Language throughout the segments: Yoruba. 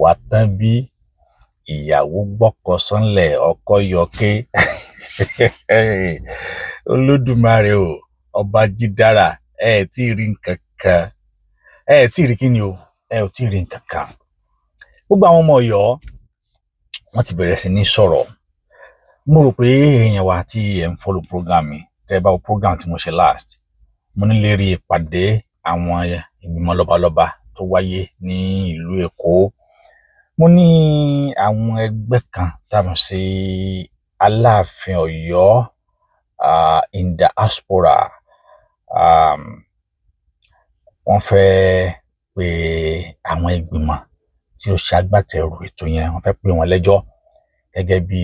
wá tán bí ìyàwó gbọ́kọ sánlẹ̀ ọkọ yọké. Olódùmarè o, ọba jídára, ẹ tí rí nǹkan kan, ẹ tí rí kíni o, ẹ ò tí rí nǹkan kan. Gbogbo àwọn ọmọ Ọ̀yọ́ wọ́n ti bẹ̀rẹ̀ sí ní sọ̀rọ̀. Mo rò pé èèyàn wa tí ẹ ń follow program mi, tẹ́ bá wo program tí mo ṣe last, mo ní lérí ìpàdé àwọn ìgbìmọ̀ lọ́balọ́ba tó wáyé ní ìlú Èkó. Mo ní àwọn ẹgbẹ́ kan táwọn sí Àlàáfin Ọ̀yọ́ in diaspora. Wọ́n fẹ́ pe àwọn ìgbìmọ̀ tí ó ṣe agbátẹrù ètò yẹn, wọ́n fẹ́ pè wọ́n lẹ́jọ́ gẹ́gẹ́ bí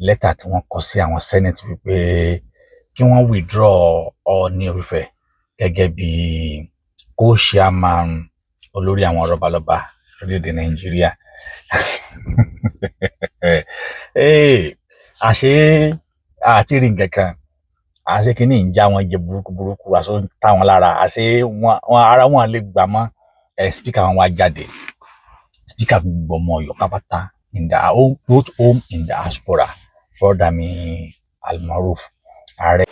lẹ́tà tí wọ́n kọ sí àwọn Senate wípé kí wọ́n withdraw Ọọ̀ni of Ifẹ̀ gẹ́gẹ́ bí co-chairman olórí àwọn lọ́balọ́ba orílẹ̀-èdè Nàìjíríà. Àṣé àti rí nǹkan kan, àṣé kìíní ń já wọn jẹ burúkú, àṣé ń ta wọn lára, àṣé wọn ara wọn lè gbà mọ́. Speaker wọn wá jáde, speaker gbogbo ọmọ Ọ̀yọ́ pápátá in the both home in diaspora, brother mi Almaroof Ààrẹ.